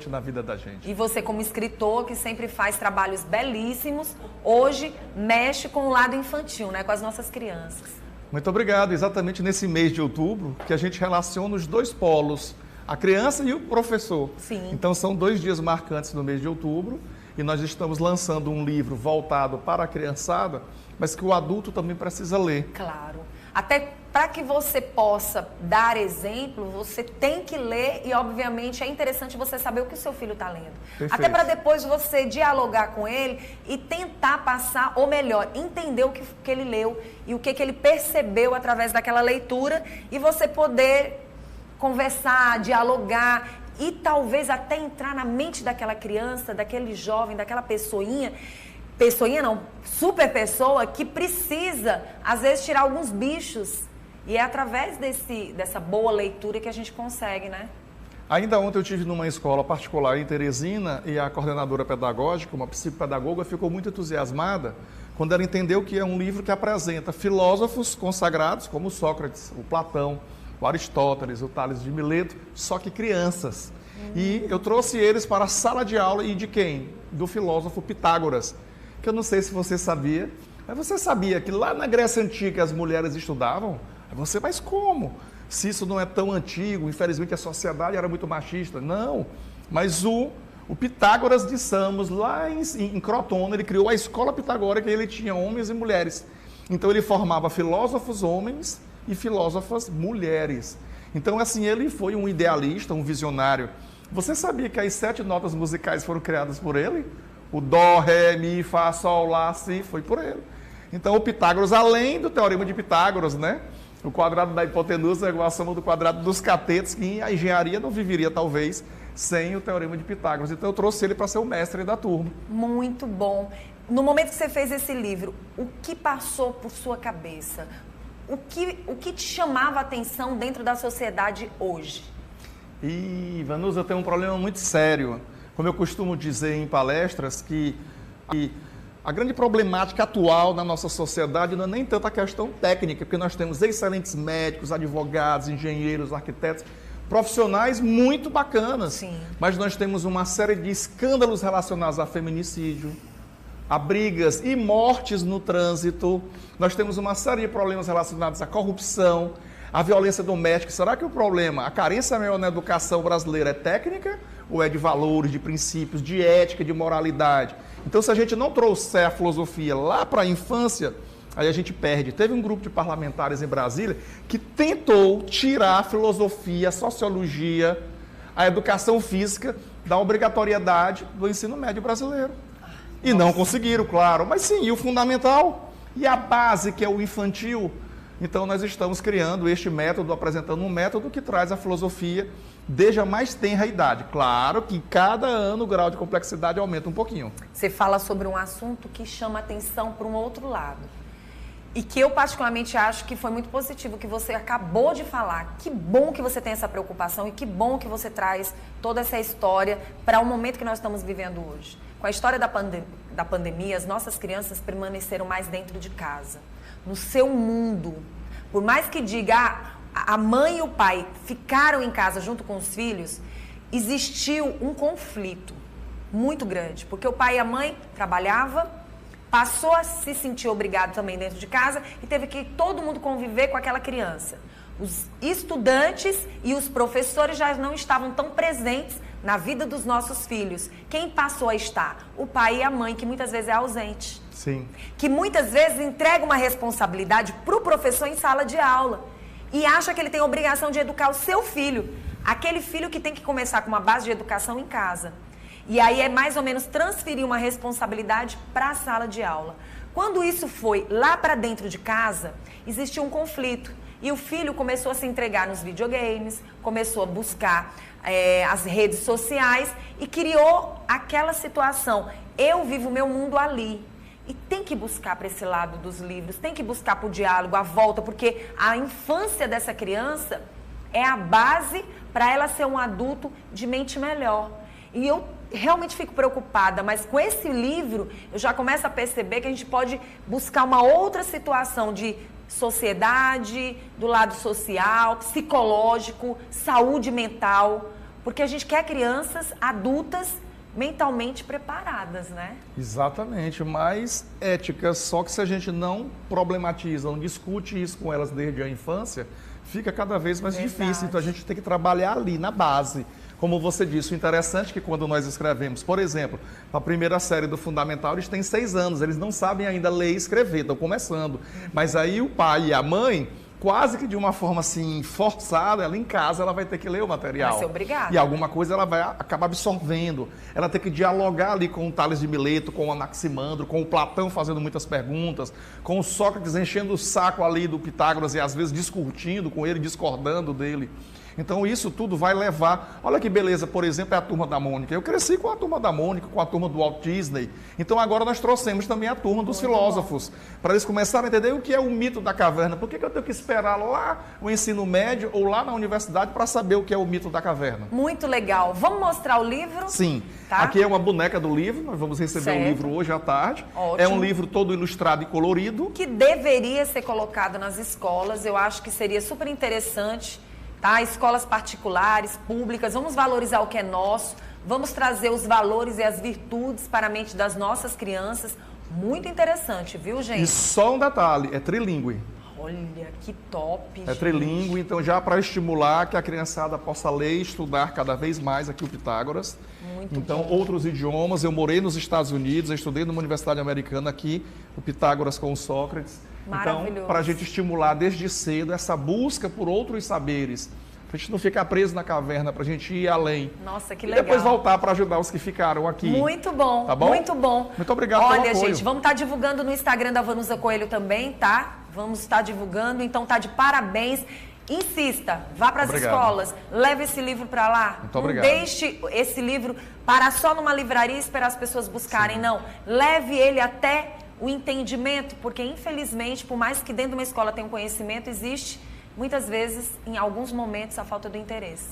na vida da gente. E você, como escritor, que sempre faz trabalhos belíssimos, hoje mexe com o lado infantil, né, com as nossas crianças. Muito obrigado. Exatamente nesse mês de outubro que a gente relaciona os dois polos, a criança e o professor. Sim. Então são 2 dias marcantes no mês de outubro e nós estamos lançando um livro voltado para a criançada, mas que o adulto também precisa ler. Claro. Até para que você possa dar exemplo, você tem que ler e, obviamente, é interessante você saber o que o seu filho está lendo. Perfeito. Até para depois você dialogar com ele e tentar passar, ou melhor, entender o que ele leu e o que ele percebeu através daquela leitura e você poder conversar, dialogar e talvez até entrar na mente daquela criança, daquele jovem, daquela pessoinha não, super pessoa que precisa, às vezes, tirar alguns bichos. E é através dessa boa leitura que a gente consegue, né? Ainda ontem eu estive numa escola particular em Teresina e a coordenadora pedagógica, uma psicopedagoga, ficou muito entusiasmada quando ela entendeu que é um livro que apresenta filósofos consagrados como Sócrates, o Platão, o Aristóteles, o Tales de Mileto, só que crianças. E eu trouxe eles para a sala de aula e de quem? Do filósofo Pitágoras, que eu não sei se você sabia, mas você sabia que lá na Grécia Antiga as mulheres estudavam? Você, mas como? Se isso não é tão antigo, infelizmente a sociedade era muito machista. Não, mas o Pitágoras de Samos, lá em Crotona, ele criou a escola pitagórica e ele tinha homens e mulheres. Então ele formava filósofos homens e filósofas mulheres. Então assim, ele foi um idealista, um visionário. Você sabia que as 7 notas musicais foram criadas por ele? O Dó, Ré, Mi, Fá, Sol, Lá, Si, foi por ele. Então o Pitágoras, além do teorema de Pitágoras, né? O quadrado da hipotenusa é igual à soma do quadrado dos catetos, que a engenharia não viveria, talvez, sem o teorema de Pitágoras. Então eu trouxe ele para ser o mestre da turma. Muito bom. No momento que você fez esse livro, o que passou por sua cabeça? O que te chamava a atenção dentro da sociedade hoje? Vanusa, eu tenho um problema muito sério. Como eu costumo dizer em palestras, que a grande problemática atual na nossa sociedade não é nem tanto a questão técnica, porque nós temos excelentes médicos, advogados, engenheiros, arquitetos, profissionais muito bacanas. Sim. Mas nós temos uma série de escândalos relacionados a feminicídio, a brigas e mortes no trânsito. Nós temos uma série de problemas relacionados à corrupção, à violência doméstica. Será que o problema, a carência maior na educação brasileira é técnica ou é de valores, de princípios, de ética, de moralidade? Então, se a gente não trouxer a filosofia lá para a infância, aí a gente perde. Teve um grupo de parlamentares em Brasília que tentou tirar a filosofia, a sociologia, a educação física da obrigatoriedade do ensino médio brasileiro. E não conseguiram, claro. Mas sim, e o fundamental? E a base, que é o infantil? Então, nós estamos criando este método, apresentando um método que traz a filosofia desde a mais tenra idade. Claro que cada ano o grau de complexidade aumenta um pouquinho. Você fala sobre um assunto que chama atenção para um outro lado. E que eu particularmente acho que foi muito positivo, que você acabou de falar. Que bom que você tem essa preocupação e que bom que você traz toda essa história para o momento que nós estamos vivendo hoje. Com a história da pandemia, as nossas crianças permaneceram mais dentro de casa, no seu mundo. Por mais que diga, a mãe e o pai ficaram em casa junto com os filhos, existiu um conflito muito grande, porque o pai e a mãe trabalhavam, passou a se sentir obrigado também dentro de casa e teve que todo mundo conviver com aquela criança. Os estudantes e os professores já não estavam tão presentes na vida dos nossos filhos. Quem passou a estar? O pai e a mãe, que muitas vezes é ausente. Sim. Que muitas vezes entrega uma responsabilidade para o professor em sala de aula e acha que ele tem a obrigação de educar o seu filho, aquele filho que tem que começar com uma base de educação em casa. E aí é mais ou menos transferir uma responsabilidade para a sala de aula. Quando isso foi lá para dentro de casa, existiu um conflito. E o filho começou a se entregar nos videogames, começou a buscar as redes sociais e criou aquela situação. Eu vivo o meu mundo ali. E tem que buscar para esse lado dos livros, tem que buscar para o diálogo, a volta, porque a infância dessa criança é a base para ela ser um adulto de mente melhor. E eu realmente fico preocupada, mas com esse livro eu já começo a perceber que a gente pode buscar uma outra situação de sociedade, do lado social, psicológico, saúde mental, Porque a gente quer crianças adultas mentalmente preparadas, né? Exatamente, mas éticas, só que se a gente não problematiza, não discute isso com elas desde a infância, fica cada vez mais difícil. Então a gente tem que trabalhar ali, na base. Como você disse, o interessante é que quando nós escrevemos, por exemplo, a primeira série do Fundamental, eles têm 6 anos, eles não sabem ainda ler e escrever, estão começando. Mas aí o pai e a mãe, quase que de uma forma assim, forçada, ela em casa ela vai ter que ler o material. Vai ser obrigada. E alguma coisa ela vai acabar absorvendo. Ela tem que dialogar ali com o Tales de Mileto, com o Anaximandro, com o Platão fazendo muitas perguntas, com o Sócrates enchendo o saco ali do Pitágoras e às vezes discutindo com ele, discordando dele. Então isso tudo vai levar... Olha que beleza, por exemplo, é a Turma da Mônica. Eu cresci com a Turma da Mônica, com a turma do Walt Disney. Então agora nós trouxemos também a turma dos filósofos, para eles começarem a entender o que é o mito da caverna. Por que eu tenho que esperar lá o ensino médio ou lá na universidade para saber o que é o mito da caverna? Muito legal. Vamos mostrar o livro? Sim. Tá? Aqui é uma boneca do livro, nós vamos receber o livro hoje à tarde. Ótimo. É um livro todo ilustrado e colorido. Que deveria ser colocado nas escolas. Eu acho que seria super interessante. Tá? Escolas particulares, públicas, vamos valorizar o que é nosso, vamos trazer os valores e as virtudes para a mente das nossas crianças. Muito interessante, viu, gente? E só um detalhe, é trilingüe. Olha, que top, É gente. trilingüe, então já para estimular que a criançada possa ler e estudar cada vez mais aqui o Pitágoras. Muito então, bom. outros idiomas. Eu morei nos Estados Unidos, eu estudei numa universidade americana aqui, o Pitágoras com o Sócrates. Maravilhoso. Então, para a gente estimular desde cedo essa busca por outros saberes, para a gente não ficar preso na caverna, para a gente ir além. Nossa, que e legal. depois voltar para ajudar os que ficaram aqui. Muito bom, Tá bom? muito bom. Muito obrigado pelo Olha, apoio. gente, vamos estar divulgando no Instagram da Vanusa Coelho também, tá? Vamos estar divulgando, então tá de parabéns. Insista, vá para as Obrigado. escolas, leve esse livro para lá. Muito não obrigado. deixe esse livro parar só numa livraria e esperar as pessoas buscarem, não. Leve ele até o entendimento, porque infelizmente, por mais que dentro de uma escola tenha um conhecimento, existe muitas vezes, em alguns momentos, a falta do interesse.